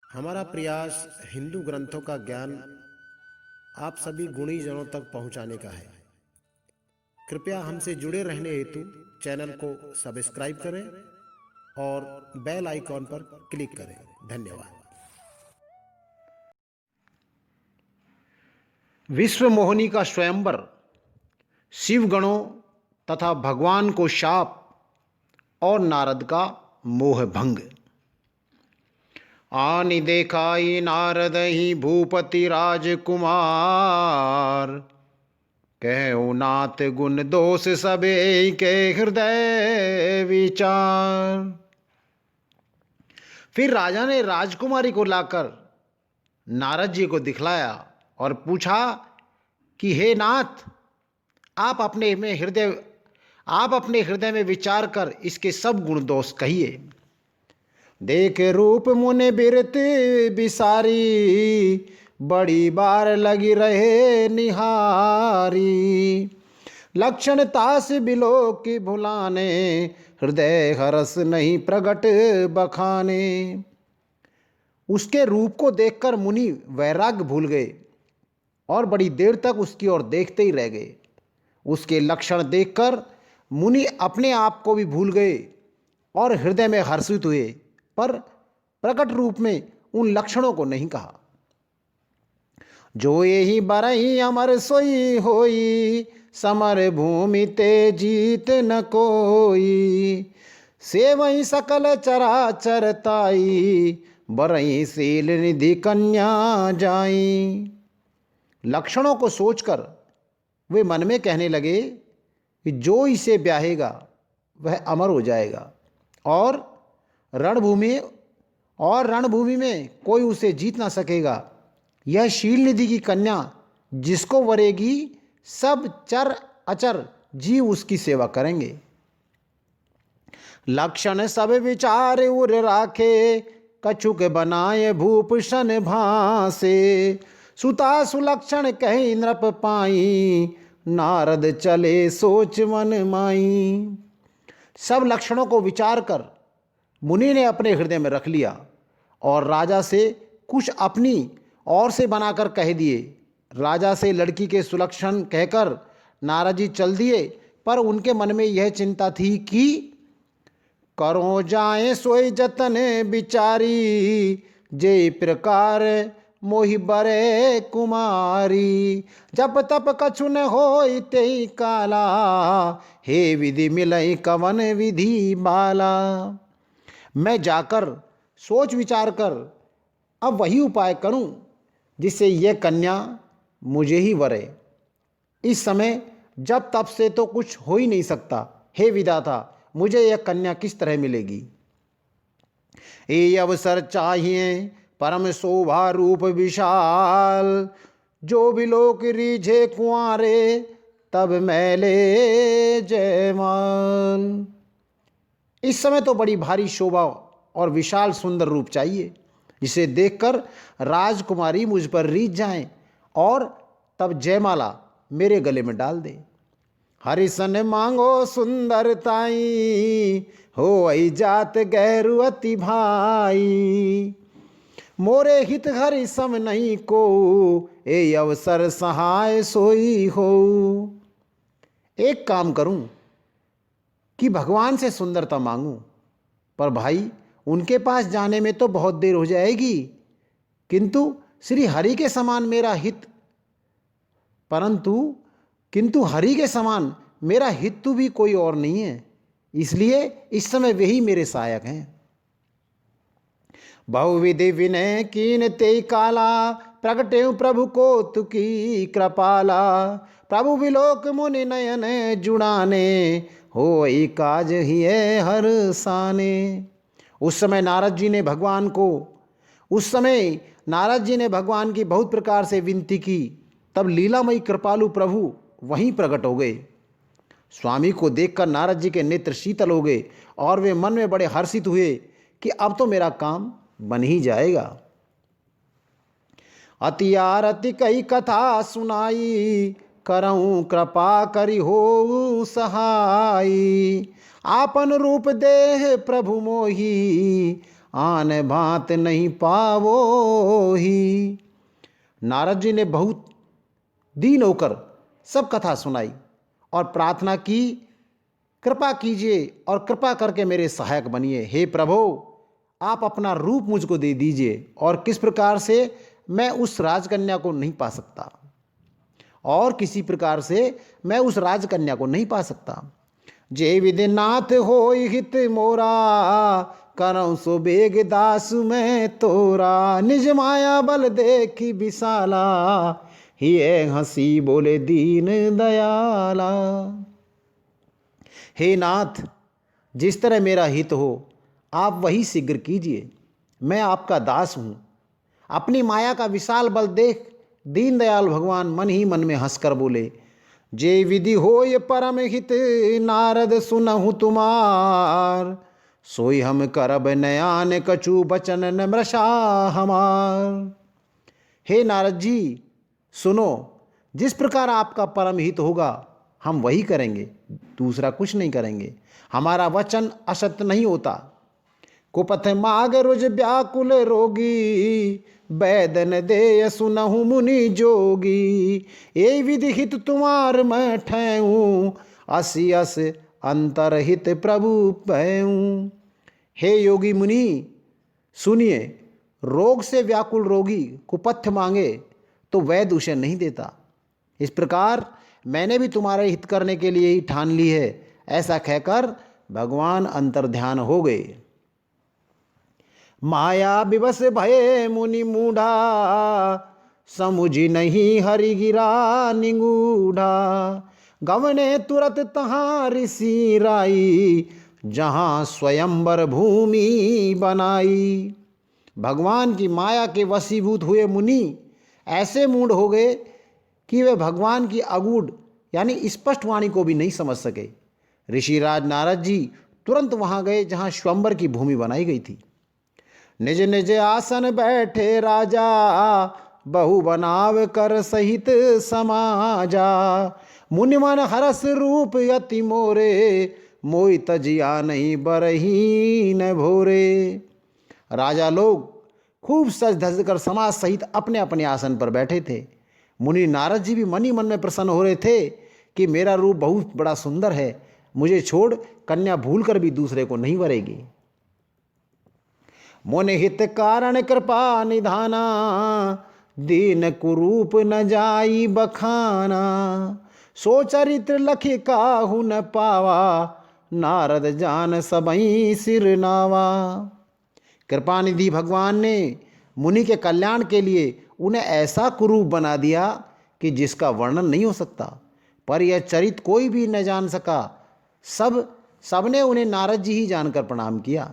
हमारा प्रयास हिंदू ग्रंथों का ज्ञान आप सभी गुणी जनों तक पहुंचाने का है। कृपया हमसे जुड़े रहने हेतु चैनल को सब्सक्राइब करें और बेल आइकॉन पर क्लिक करें। धन्यवाद। विश्व मोहिनी का स्वयंवर, शिव गणों तथा भगवान को शाप और नारद का मोह भंग। आनि देखाई नारद ही भूपति राजकुमार, कहो नाथ गुण दोष सबे के हृदय विचार। फिर राजा ने राजकुमारी को लाकर नारद जी को दिखलाया और पूछा कि हे नाथ, आप अपने हृदय में विचार कर इसके सब गुण दोष कहिए। देख रूप मुनि बिरत बिसारी, बड़ी बार लगी रहे निहारी। लक्षण तास बिलो की भुलाने, हृदय हरस नहीं प्रगट बखाने। उसके रूप को देखकर मुनि वैराग्य भूल गए और बड़ी देर तक उसकी ओर देखते ही रह गए। उसके लक्षण देखकर मुनि अपने आप को भी भूल गए और हृदय में हर्षित हुए, पर प्रकट रूप में उन लक्षणों को नहीं कहा। जो यही बरही अमर सोई होई, समर भूमि ते जीत न कोई। से वही सकल चराचर ताई, बरही शील निधि कन्या जाई। लक्षणों को सोचकर वे मन में कहने लगे कि जो इसे ब्याहेगा वह अमर हो जाएगा और रणभूमि में कोई उसे जीत ना सकेगा। यह शील निधि की कन्या जिसको वरेगी, सब चर अचर जीव उसकी सेवा करेंगे। लक्षण सब विचार उर राखे, कछुक बनाए भूषण भासे। सुता सुलक्षण कही नृप पाई, नारद चले सोच मन माई। सब लक्षणों को विचार कर मुनि ने अपने हृदय में रख लिया और राजा से कुछ अपनी ओर से बनाकर कह दिए। राजा से लड़की के सुलक्षण कहकर नारद जी चल दिए, पर उनके मन में यह चिंता थी कि करो जाए सोई जतन बिचारी, जे प्रकार मोहि बरे कुमारी। जप तप कछु न होई तेई काला, हे विधि मिलई कवन विधि बाला। मैं जाकर सोच विचार कर अब वही उपाय करूं जिससे यह कन्या मुझे ही वरे। इस समय जब तब से तो कुछ हो ही नहीं सकता। हे विधाता, मुझे यह कन्या किस तरह मिलेगी। ये अवसर चाहिए परम शोभा रूप विशाल, जो भी लोक रीझे कुंवारे तब मैले जयमाल। इस समय तो बड़ी भारी शोभा और विशाल सुंदर रूप चाहिए, जिसे देखकर राजकुमारी मुझ पर रीझ जाएं और तब जयमाला मेरे गले में डाल दे। हरिसन मांगो सुंदरताई, हो जात गैरु अति भाई। मोरे हित हरि सम नहीं को, ए अवसर सहाय सोई हो। एक काम करूं कि भगवान से सुंदरता मांगूं, पर भाई उनके पास जाने में तो बहुत देर हो जाएगी। किंतु श्री हरि के समान मेरा हित किंतु हरि के समान मेरा हितु भी कोई और नहीं है, इसलिए इस समय वही मेरे सहायक हैं। बहुविधि विनय कीन ते काला, प्रगटे प्रभु को तुकी कृपाला। प्रभु विलोक मुनि नयन जुड़ाने, हो काज ही है हर साने। उस समय नारद जी ने भगवान की बहुत प्रकार से विनती की। तब लीलामयी कृपालु प्रभु वहीं प्रकट हो गए। स्वामी को देखकर नारद जी के नेत्र शीतल हो गए और वे मन में बड़े हर्षित हुए कि अब तो मेरा काम बन ही जाएगा। अति आरती कई कथा सुनाई, करऊं कृपा करी हो सहाई। आपन रूप देह प्रभु मोही, आन भांत नहीं पावो ही। नारद जी ने बहुत दीन होकर सब कथा सुनाई और प्रार्थना की, कृपा कीजिए और कृपा करके मेरे सहायक बनिए। हे प्रभु, आप अपना रूप मुझको दे दीजिए और किस प्रकार से मैं उस राजकन्या को नहीं पा सकता, और किसी प्रकार से मैं उस राजकन्या को नहीं पा सकता। जे विधिनाथ होई हित मोरा, करऊं सो बेग दास मैं तोरा। निज माया बल देखी विशाला, हिये हंसी बोले दीन दयाला। हे नाथ, जिस तरह मेरा हित हो आप वही शीघ्र कीजिए। मैं आपका दास हूँ। अपनी माया का विशाल बल देख दीनदयाल भगवान मन ही मन में हंसकर बोले, जे विधि होय परम हित नारद सुनहु तुम्हार। सोई हम करब नयान कछु बचन न मृषा हमार। हे नारद जी, सुनो, जिस प्रकार आपका परम हित होगा हम वही करेंगे, दूसरा कुछ नहीं करेंगे। हमारा वचन असत्य नहीं होता। कुपथ माग रुज व्याकुल रोगी, बैदन दे सुनहु मुनि जोगी। ए विधि हित तुम्हार मैं ठहूँ, असी अस अंतरहित प्रभु पैऊँ। हे योगी मुनि सुनिए, रोग से व्याकुल रोगी कुपथ्य मांगे तो वैद्य उसे नहीं देता। इस प्रकार मैंने भी तुम्हारे हित करने के लिए ही ठान ली है। ऐसा कहकर भगवान अंतर्ध्यान हो गए। माया विवश भये मुनि मूढ़ा, समुझी नहीं हरि गिरा निगूढ़ा। गवने तुरत तहाँ ऋषि राई, जहाँ स्वयंवर भूमि बनाई। भगवान की माया के वशीभूत हुए मुनि ऐसे मूढ़ हो गए कि वे भगवान की अगूढ़ यानी स्पष्ट वाणी को भी नहीं समझ सके। ऋषिराज नारद जी तुरंत वहाँ गए जहाँ स्वयंवर की भूमि बनाई गई थी। निज निज आसन बैठे राजा, बहु बनाव कर सहित समाजा। मुनि मन हरस रूप यति मोरे, मोई तजिया नहीं बरही न भोरे। राजा लोग खूब सज धज कर समाज सहित अपने अपने आसन पर बैठे थे। मुनि नारद जी भी मन ही मन में प्रसन्न हो रहे थे कि मेरा रूप बहुत बड़ा सुंदर है, मुझे छोड़ कन्या भूल कर भी दूसरे को नहीं वरेगी। मुनि हित कारण कृपा निधाना, दीन कुरूप न जाई बखाना। सो चरित्र लखि काहू न पावा, नारद जान सबई सिर नावा। कृपानिधि भगवान ने मुनि के कल्याण के लिए उन्हें ऐसा कुरूप बना दिया कि जिसका वर्णन नहीं हो सकता। पर यह चरित्र कोई भी न जान सका। सबने उन्हें नारद जी ही जानकर प्रणाम किया।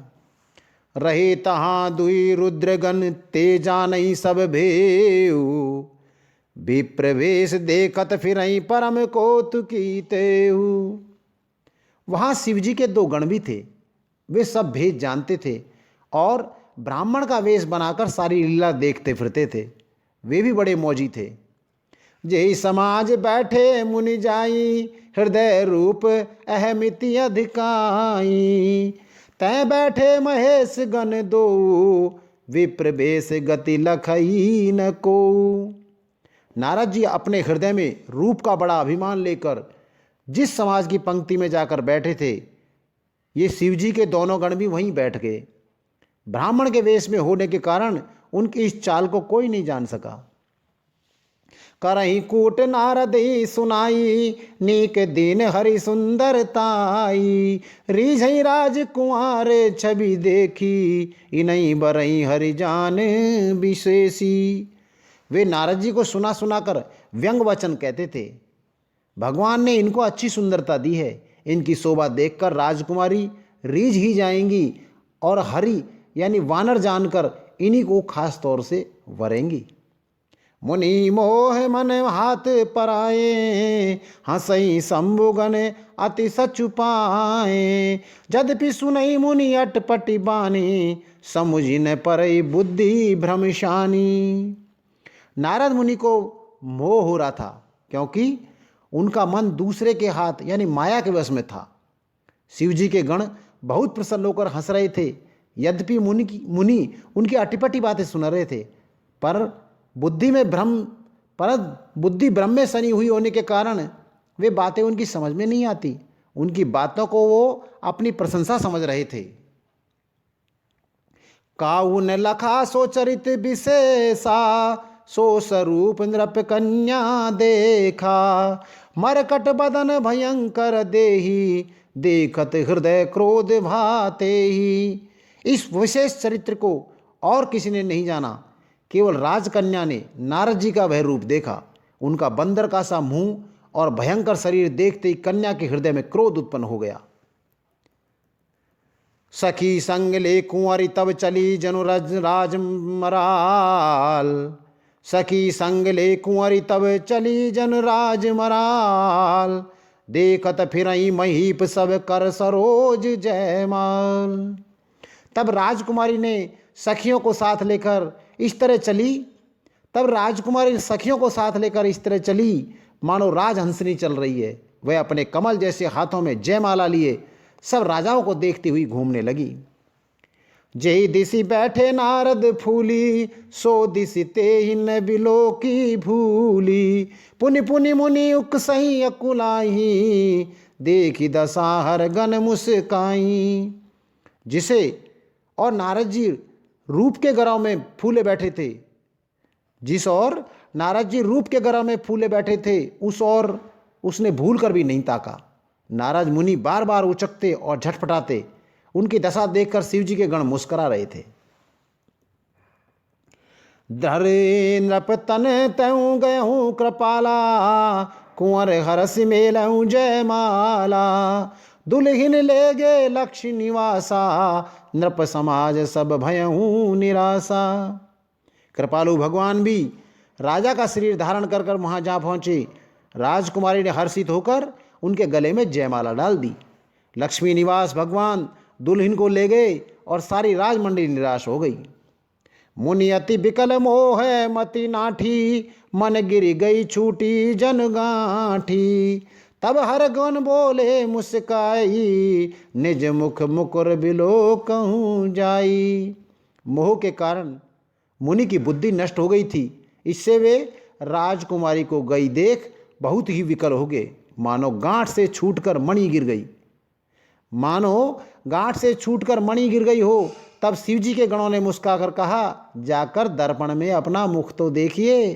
रहे तहाँ दुई रुद्रगण, ते जानई सब भेऊ। विप्रवेश देखत फिरई परम कौतुकी तेऊ। वहाँ शिव जी के दो गण भी थे। वे सब भेद जानते थे और ब्राह्मण का वेश बनाकर सारी लीला देखते फिरते थे। वे भी बड़े मौजी थे। जेहि समाज बैठे मुनि जाई, हृदय रूप अहमिति अधिकाई। तै बैठे महेश गण दो, विप्र वेश गति लखई न को। नारद जी अपने हृदय में रूप का बड़ा अभिमान लेकर जिस समाज की पंक्ति में जाकर बैठे थे, ये शिव जी के दोनों गण भी वहीं बैठ गए। ब्राह्मण के वेश में होने के कारण उनकी इस चाल को कोई नहीं जान सका। करही कूट नारद सुनाई, नीक दीन हरि सुंदरताई। रीझई राजकुमार छवि देखी, इनई बरई हरि जान विशेषी। वे नारद जी को सुना सुनाकर व्यंग वचन कहते थे। भगवान ने इनको अच्छी सुंदरता दी है, इनकी शोभा देखकर राजकुमारी रीझ ही जाएंगी और हरि यानी वानर जानकर इन्हीं को खास तौर से वरेंगी। मुनि मोह मन हाथ पराए, हंसई शंभुगन अति सचुपाए। जद्यपि सुनई मुनि अटपटी बानी, समुझि न परई बुद्धि भ्रमशानी। नारद मुनि को मोह हो रहा था क्योंकि उनका मन दूसरे के हाथ यानी माया के वश में था। शिव जी के गण बहुत प्रसन्न होकर हंस रहे थे। यद्यपि मुनि उनकी अटिपटी बातें सुन रहे थे, पर बुद्धि भ्रम में सनी हुई होने के कारण वे बातें उनकी समझ में नहीं आती। उनकी बातों को वो अपनी प्रशंसा समझ रहे थे। काऊ ने लखा सो चरित विशेषा, सो स्वरूप नृप कन्या देखा। मरकट बदन भयंकर देही, देखत हृदय क्रोध भाते ही। इस विशेष चरित्र को और किसी ने नहीं जाना, केवल राजकन्या ने नारद जी का वह रूप देखा। उनका बंदर का सा मुंह और भयंकर शरीर देखते ही कन्या के हृदय में क्रोध उत्पन्न हो गया। सखी संग ले कुंवरी तब चली जनु राजमराल, सखी संग ले कुंवरी तब चली जन राजमराल। देखत फिरई महीप सब कर सरोज जयमाल। तब राजकुमारी ने सखियों को साथ लेकर इस तरह चली मानो राजहंसनी चल रही है। वह अपने कमल जैसे हाथों में जयमाला लिए सब राजाओं को देखती हुई घूमने लगी। जय दिशि बैठे नारद फूली, सो दिशि ते ही न बिलो की भूली। पुनि पुनि मुनि उकसई अकुलाई, देखी दशा हर गन मुस्काई। जिसे और नारद जी रूप के गराव में फूले बैठे थे, जिस और नारद जी रूप के गराव में फूले बैठे थे, उस और उसने भूल कर भी नहीं ताका। नारद मुनि बार बार उचकते और झटपटाते। उनकी दशा देखकर शिव जी के गण मुस्करा रहे थे। धरे नृप तन तऊ गयहूँ कृपाला, कुंवर हरस मेलऊ जयमाला। दुल्हिन ले गे लक्ष्य निवासा, नृप समाज सब भयहूँ निराशा। कृपालु भगवान भी राजा का शरीर धारण कर कर वहाँ जा पहुँचे। राजकुमारी ने हर्षित होकर उनके गले में जयमाला डाल दी। लक्ष्मी निवास भगवान दुल्हन को ले गए और सारी राजमंडली निराश हो गई। मुनि अति विकल मोह मति नाठी, मन गिर गई छूटी जनगांठी। तब हर गण बोले मुस्काई, निज मुख मुकुर बिलो कहूँ जाई। मोह के कारण मुनि की बुद्धि नष्ट हो गई थी। इससे वे राजकुमारी को गई देख बहुत ही विकल हो गए, मानो गांठ से छूटकर मणि गिर गई हो। तब शिव जी के गणों ने मुस्काकर कहा, जाकर दर्पण में अपना मुख तो देखिए।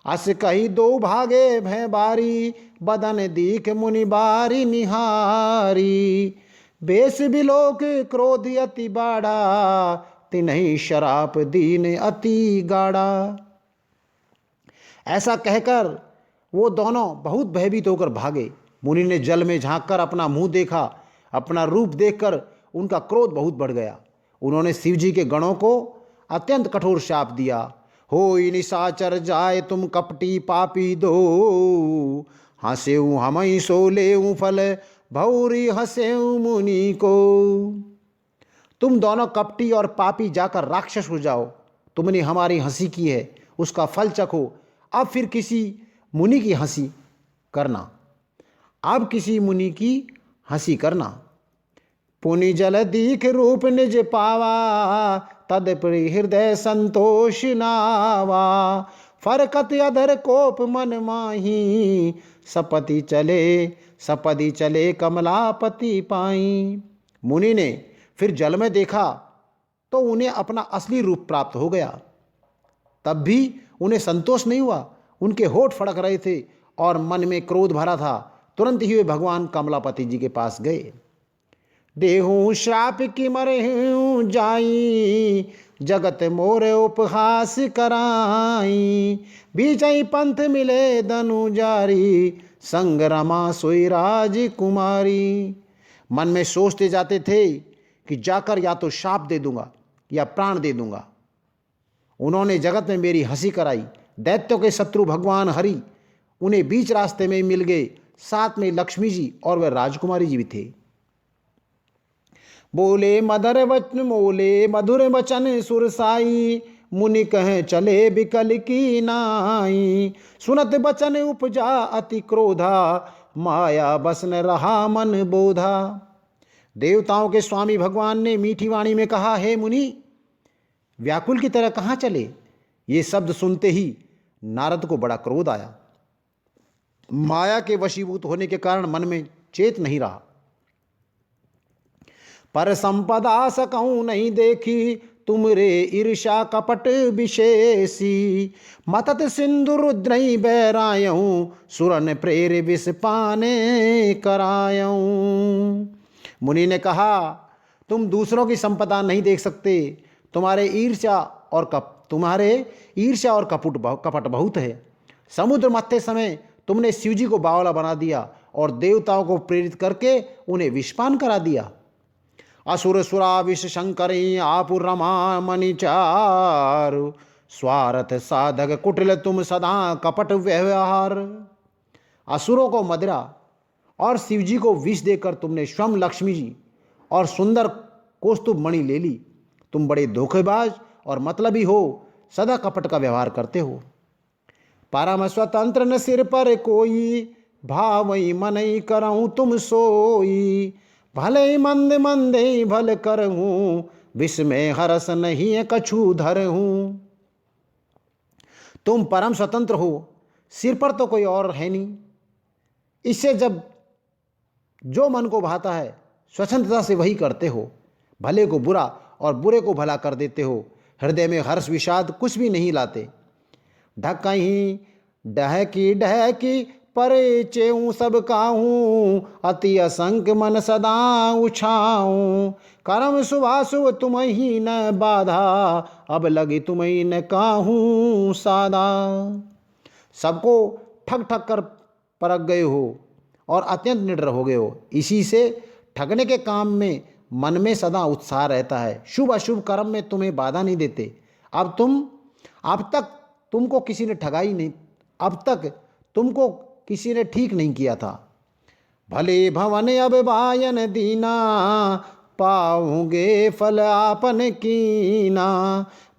अस कही दो भागे भय बारी, बदन दीख मुनि बारी निहारी। बेस बिलोक क्रोध अति बाड़ा, तिन्हि शराप दीन अति गाढ़ा। ऐसा कहकर वो दोनों बहुत भयभीत होकर भागे। मुनि ने जल में झांककर अपना मुंह देखा। अपना रूप देखकर उनका क्रोध बहुत बढ़ गया। उन्होंने शिव जी के गणों को अत्यंत कठोर शाप दिया। होई निशाचर जाए तुम कपटी पापी दो, हंसेऊ हमई सोलेऊ फल भौरी हंसेऊ मुनि को। तुम दोनों कपटी और पापी जाकर राक्षस हो जाओ। तुमने हमारी हंसी की है, उसका फल चखो। अब फिर किसी मुनि की हंसी करना। पुनि जल दीख रूप निज पावा, तदपि हृदय संतोष नावा। फरकत अधर कोप मन माही, सपति चले कमलापति पाई। मुनि ने फिर जल में देखा तो उन्हें अपना असली रूप प्राप्त हो गया। तब भी उन्हें संतोष नहीं हुआ। उनके होठ फड़क रहे थे और मन में क्रोध भरा था। तुरंत ही वे भगवान कमलापति जी के पास गए। देहूँ श्राप की मरहूँ जाई, जगत मोर उपहास कराई। बीचई पंथ मिले धनु जारी, संग रमा सोई राजकुमारी। मन में सोचते जाते थे कि जाकर या तो शाप दे दूंगा या प्राण दे दूंगा। उन्होंने जगत में मेरी हंसी कराई। दैत्यों के शत्रु भगवान हरि उन्हें बीच रास्ते में मिल गए। साथ में लक्ष्मी जी और वह राजकुमारी जी भी थे। बोले मधुर वचन सुरसाई, मुनि कहें चले बिकल की नाई। सुनत बचन उपजा अति क्रोधा, माया बसन रहा मन बोधा। देवताओं के स्वामी भगवान ने मीठी वाणी में कहा, हे मुनि, व्याकुल की तरह कहाँ चले? ये शब्द सुनते ही नारद को बड़ा क्रोध आया। माया के वशीभूत होने के कारण मन में चेत नहीं रहा। पर संपदा सकऊं नहीं देखी, तुमरे ईर्षा कपट विशेषी। मतत सिंधु रुद्रई बैरायऊं, सुरन प्रेर विष पाने करायऊं। मुनि ने कहा, तुम दूसरों की संपदा नहीं देख सकते, तुम्हारे ईर्ष्या और कपट बहुत है। समुद्र मथते समय तुमने शिवजी को बावला बना दिया और देवताओं को प्रेरित करके उन्हें विषपान करा दिया। असुर सुरा विष शंकरी आपु रमा मणिचार, स्वार्थ साधक कुटिल तुम सदा कपट व्यवहार। असुरों को मदिरा और शिवजी को विष देकर तुमने स्वयं लक्ष्मी जी और सुंदर कौस्तुभ मणि ले ली। तुम बड़े धोखेबाज और मतलबी हो, सदा कपट का व्यवहार करते हो। परम स्वतंत्र न सिर पर कोई, भावई मनई करऊं तुम सोई। भले मंद मंदे भल करऊं, विष में हरस नहीं कछु धरऊं। तुम परम स्वतंत्र हो, सिर पर तो कोई और है नहीं। इससे जब जो मन को भाता है स्वतंत्रता से वही करते हो। भले को बुरा और बुरे को भला कर देते हो। हृदय में हर्ष विषाद कुछ भी नहीं लाते। ढकहीं डहकी परे चेऊं सब काहूं, अति असंक मन सदा उछाऊं। करम सुभासु तुम ही न बाधा, अब लगी तुम ही न काहूं सादा। सबको ठग ठग कर परख गए हो और अत्यंत निडर हो गए हो। इसी से ठगने के काम में मन में सदा उत्साह रहता है। शुभ अशुभ कर्म में तुम्हें बाधा नहीं देते। अब तक तुमको किसी ने ठगा ही नहीं, अब तक तुमको किसी ने ठीक नहीं किया था। भले भवन अब बायन दीना, पाऊंगे फल आपन कीना।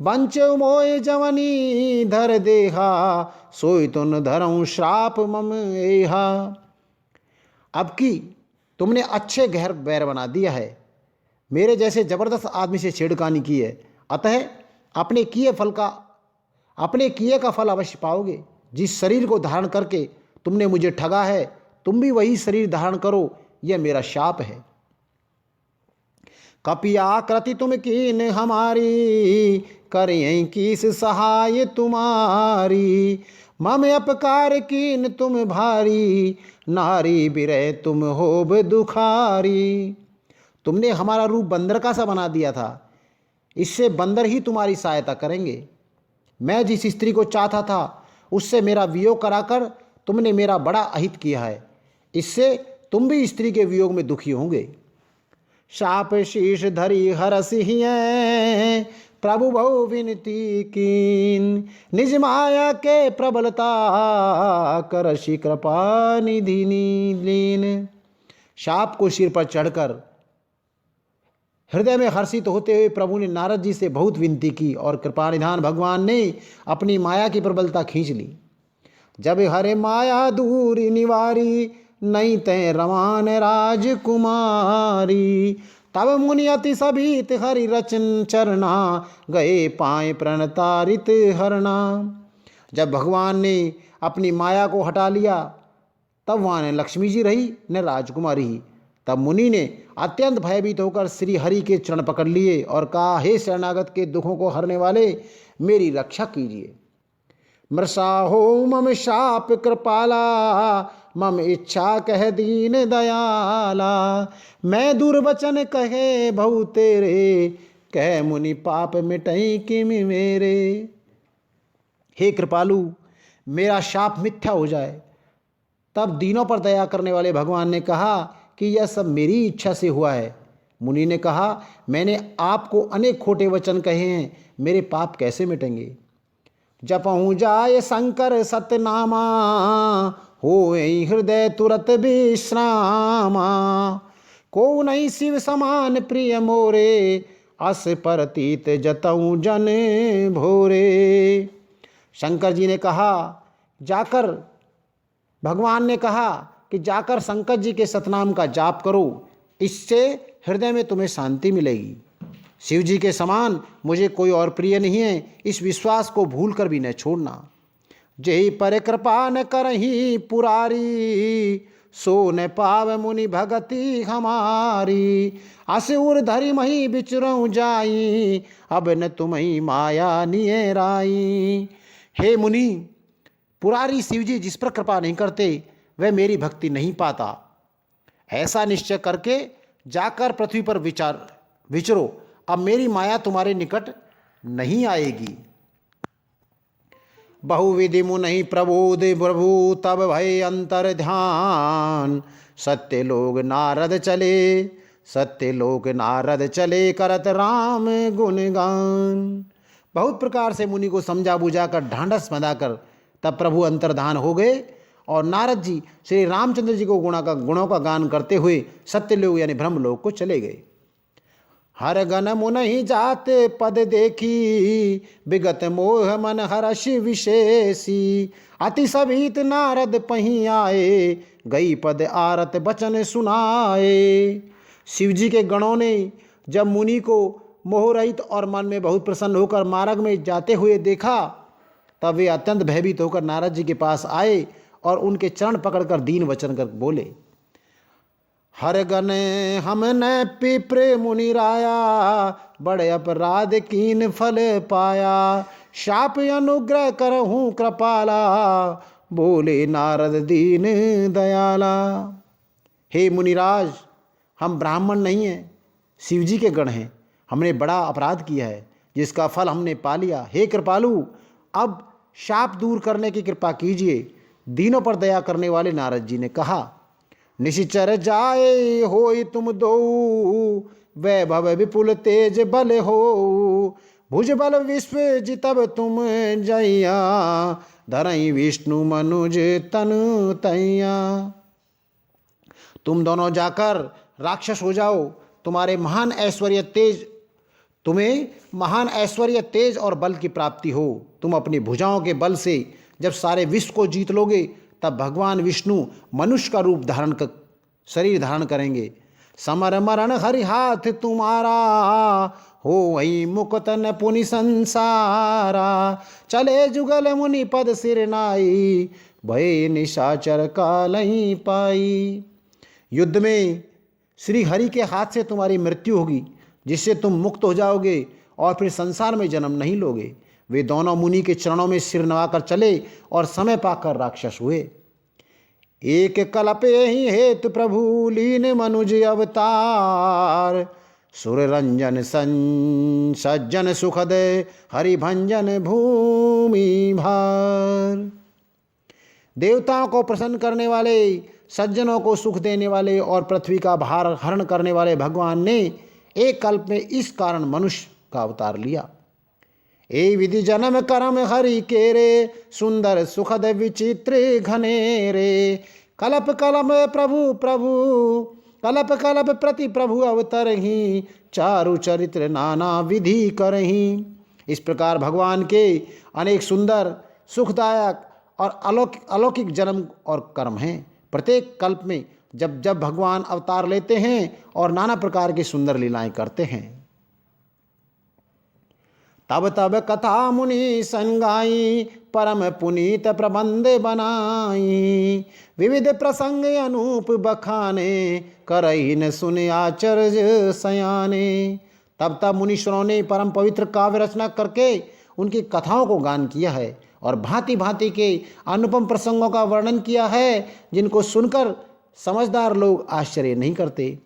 बंच मोय जवनी धर देहा, सोई तुन धरऊं श्राप मम एहा। अब की तुमने अच्छे गहर बैर बना दिया है, मेरे जैसे जबरदस्त आदमी से छेड़खानी की है। अतः अपने किए का फल अवश्य पाओगे। जिस शरीर को धारण करके तुमने मुझे ठगा है, तुम भी वही शरीर धारण करो, यह मेरा शाप है। कपिया कृति तुम कीन हमारी, करें किस सहाय तुम्हारी। मम अपकार कीन तुम भारी, नारी बिरह तुम होब दुखारी। तुमने हमारा रूप बंदर का सा बना दिया था, इससे बंदर ही तुम्हारी सहायता करेंगे। मैं जिस स्त्री को चाहता था उससे मेरा वियोग कराकर तुमने मेरा बड़ा अहित किया है, इससे तुम भी स्त्री के वियोग में दुखी होंगे। शाप शीश धरी हरसिहिं, प्रभु बहु विनती कीन। निज माया के प्रबलता, करषि कृपा निधि लीन। शाप को सिर पर चढ़कर हृदय में हर्षित होते हुए प्रभु ने नारद जी से बहुत विनती की और कृपा निधान भगवान ने अपनी माया की प्रबलता खींच ली। जब हरे माया दूर निवारी, नहीं तय रमान राजकुमारी। तब मुनि अति सभीत हरि रचन चरना, गए पाए प्रणतारित हरना। जब भगवान ने अपनी माया को हटा लिया, तब वहाँ न लक्ष्मी जी रही न राजकुमारी ही। तब मुनि ने अत्यंत भयभीत होकर श्री हरि के चरण पकड़ लिए और कहा, हे शरणागत के दुखों को हरने वाले, मेरी रक्षा कीजिए। मृषा हो मम शाप कृपाला, मम इच्छा कह दीन दयाला। मैं दुर्वचन कहे बहु तेरे, कह मुनि पाप मिटई किम मेरे। हे कृपालु, मेरा शाप मिथ्या हो जाए। तब दीनों पर दया करने वाले भगवान ने कहा कि यह सब मेरी इच्छा से हुआ है। मुनि ने कहा, मैंने आपको अनेक खोटे वचन कहे हैं, मेरे पाप कैसे मिटेंगे। जपहूँ जाय शंकर सतनामा, होए हृदय तुरत विश्रामा। को नहीं शिव समान प्रिय मोरे, अस परतीत जतऊँ जन भोरे। शंकर जी ने कहा, भगवान ने कहा कि जाकर शंकर जी के सतनाम का जाप करो, इससे हृदय में तुम्हें शांति मिलेगी। शिव जी के समान मुझे कोई और प्रिय नहीं है, इस विश्वास को भूल कर भी न छोड़ना। जेहि पर कृपा न करही पुरारी, सो न पाव मुनि भगति हमारी। असुर धरि मही बिचरऊँ जाई, अब न तुम्ही माया नियराई। हे मुनि, पुरारी शिवजी जिस पर कृपा नहीं करते वह मेरी भक्ति नहीं पाता। ऐसा निश्चय करके जाकर पृथ्वी पर विचरो, अब मेरी माया तुम्हारे निकट नहीं आएगी। बहुविधि मुनि प्रबोध प्रभु, तब भय अंतर ध्यान। सत्य लोग नारद चले, करत राम गुणगान। बहुत प्रकार से मुनि को समझा बुझाकर ढांढस बंधाकर तब प्रभु अंतर्धान हो गए और नारद जी श्री रामचंद्र जी को गुणों का गान करते हुए सत्यलोक यानी ब्रह्मलोक को चले गए। हर गण मुनि जाते पद देखी, विगत मोह मन हर्ष विशेषी। अति सभीत नारद पही आए, गई पद आरत बचन सुनाए। शिव जी के गणों ने जब मुनि को मोहरहित और मन में बहुत प्रसन्न होकर मार्ग में जाते हुए देखा, तब वे अत्यंत भयभीत होकर नारद जी के पास आए और उनके चरण पकड़कर दीन वचन कर बोले, हर गण हमने पिप्र मुनि राया, बड़े अपराध कीन फल पाया। शाप अनुग्रह करहूँ कृपाला, बोले नारद दीन दयाला। हे मुनिराज, हम ब्राह्मण नहीं हैं, शिवजी के गण हैं। हमने बड़ा अपराध किया है जिसका फल हमने पा लिया। हे कृपालु, अब शाप दूर करने की कृपा कीजिए। दीनों पर दया करने वाले नारद जी ने कहा, निशिचर जाए होई तुम दो, वैभव विपुल तेज बल हो। भुज बल विश्व जितब तुम जैया, धरई विष्णु मनुज तनु तैया। तुम दोनों जाकर राक्षस हो जाओ, तुम्हें महान ऐश्वर्य तेज और बल की प्राप्ति हो। तुम अपनी भुजाओं के बल से जब सारे विश्व को जीत लोगे, तब भगवान विष्णु मनुष्य का रूप शरीर धारण करेंगे। समर मरण हरि हाथ तुम्हारा, हो वही मुकुत न पुनि संसारा। चले जुगल मुनि पद सिर नाई, भय निशाचर कालहि पाई। युद्ध में श्री हरि के हाथ से तुम्हारी मृत्यु होगी, जिससे तुम मुक्त हो जाओगे और फिर संसार में जन्म नहीं लोगे। वे दोनों मुनि के चरणों में सिर नवाकर चले और समय पाकर राक्षस हुए। एक कल्पे ही हेतु प्रभु लीन मनुज अवतार, सुर रंजन सज्जन सुखद हरिभंजन भूमि भार। देवताओं को प्रसन्न करने वाले, सज्जनों को सुख देने वाले और पृथ्वी का भार हरण करने वाले भगवान ने एक कल्प में इस कारण मनुष्य का अवतार लिया। ए विधि जन्म कर्म हरि केरे, सुंदर सुखद विचित्र घनेरे। कलप कलप प्रति प्रभु अवतरहि, चारु चरित्र नाना विधि करहि। इस प्रकार भगवान के अनेक सुंदर सुखदायक और अलौकिक जन्म और कर्म हैं। प्रत्येक कल्प में जब जब भगवान अवतार लेते हैं और नाना प्रकार की सुंदर लीलाएं करते हैं। तब तब कथा मुनि संगाई, परम पुनीत प्रबंध बनाई। विविध प्रसंग अनूप बखाने, करहि न सुने आचर्य सयाने। तब तब मुनीश्वरों ने परम पवित्र काव्य रचना करके उनकी कथाओं को गान किया है और भांति भांति के अनुपम प्रसंगों का वर्णन किया है, जिनको सुनकर समझदार लोग आश्चर्य नहीं करते।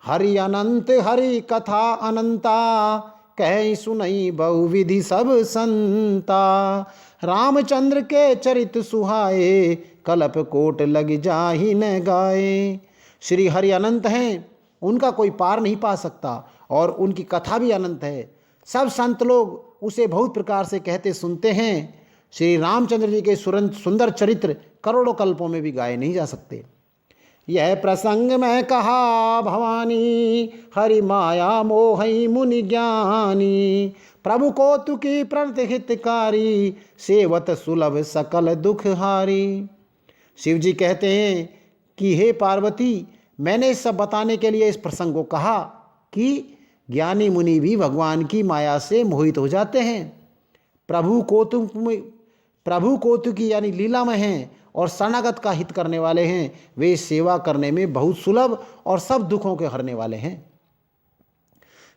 हरि अनंत हरि कथा अनंता, कह सुनई बहुविधि सब संता। रामचंद्र के चरित सुहाए, कल्प कोट लग जाहि न गाए। श्री हरि अनंत हैं, उनका कोई पार नहीं पा सकता और उनकी कथा भी अनंत है। सब संत लोग उसे बहुत प्रकार से कहते सुनते हैं। श्री रामचंद्र जी के सुंदर चरित्र करोड़ों कल्पों में भी गाए नहीं जा सकते। यह प्रसंग में कहा भवानी, हरि माया मोहि मुनि ज्ञानी। प्रभु कौतुकी प्रणत हितकारी, सेवत सुलभ सकल दुख हारी। शिव जी कहते हैं कि हे पार्वती, मैंने इस सब बताने के लिए इस प्रसंग को कहा कि ज्ञानी मुनि भी भगवान की माया से मोहित हो जाते हैं। प्रभु कौतुकी यानी लीला में हैं और शरणागत का हित करने वाले हैं। वे सेवा करने में बहुत सुलभ और सब दुखों के हरने वाले हैं।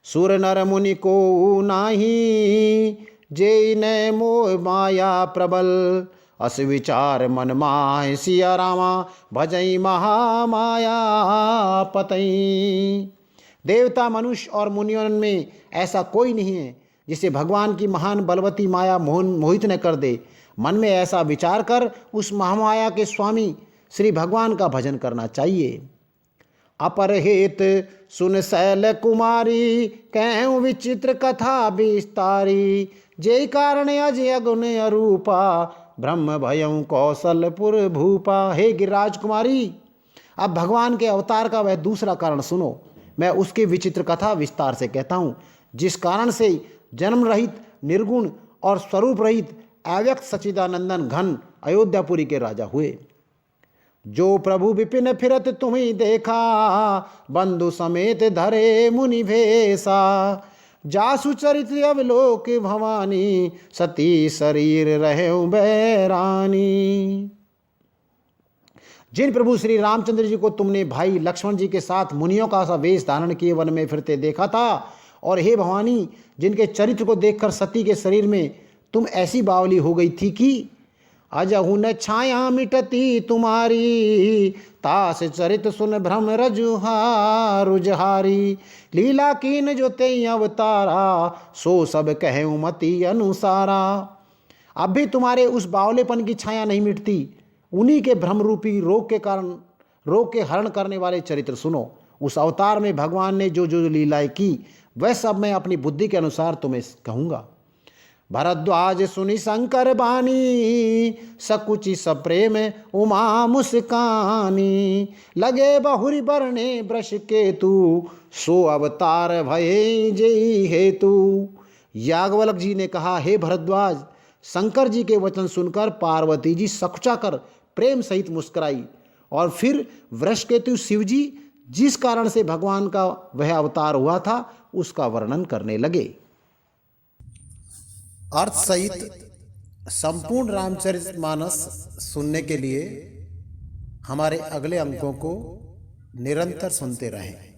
सुर नर मुनि को नाही, जे न मोह माया प्रबल, अस विचार मन माह सिया रामा, भजई महामाया पतई। देवता, मनुष्य और मुनियों में ऐसा कोई नहीं है जिसे भगवान की महान बलवती माया मोहित न कर दे। मन में ऐसा विचार कर उस महामाया के स्वामी श्री भगवान का भजन करना चाहिए। अपरहित सुन शैल कुमारी, कहूँ विचित्र कथा विस्तारी, जे कारण अजय गुण अरूपा, ब्रह्म भयं कौशलपुर भूपा। हे गिरिराज कुमारी, अब भगवान के अवतार का वह दूसरा कारण सुनो। मैं उसकी विचित्र कथा विस्तार से कहता हूँ, जिस कारण से जन्म रहित, निर्गुण और स्वरूप रहित अव्यक्त सच्चिदानंदन घन अयोध्यापुरी के राजा हुए। जो प्रभु विपिन फिरत तुम्ही देखा, बंधु समेत धरे मुनि भेसा, जासु चरित्र अवलोक भवानी, सती शरीर रहे बैरानी। जिन प्रभु श्री रामचंद्र जी को तुमने भाई लक्ष्मण जी के साथ मुनियों का सा वेश धारण किए वन में फिरते देखा था, और हे भवानी, जिनके चरित्र को देखकर सती के शरीर में तुम ऐसी बावली हो गई थी कि अजहु न छाया मिटती तुम्हारी, तास चरित सुन भ्रम रुजहारी, लीला कीन जो ते अवतारा, सो सब कहूँ मति अनुसारा। अब भी तुम्हारे उस बावलेपन की छाया नहीं मिटती। उन्हीं के भ्रम रूपी रोग के कारण, रोग के हरण करने वाले चरित्र सुनो। उस अवतार में भगवान ने जो जो लीलाएं की, वह सब मैं अपनी बुद्धि के अनुसार तुम्हें कहूँगा। भरद्वाज सुनि शंकर बानी, सकुचि सप्रेम उमा मुस्कानी, लगे बहुरी बरने वृष केतु, सो अवतार भये जय हेतु। याज्ञवल्क्य जी ने कहा, हे भरद्वाज, शंकर जी के वचन सुनकर पार्वती जी सकुचा कर प्रेम सहित मुस्कुराई, और फिर वृषकेतु शिव जी जिस कारण से भगवान का वह अवतार हुआ था उसका वर्णन करने लगे। अर्थ सहित संपूर्ण रामचरितमानस सुनने के लिए हमारे अगले अंकों को निरंतर सुनते रहें।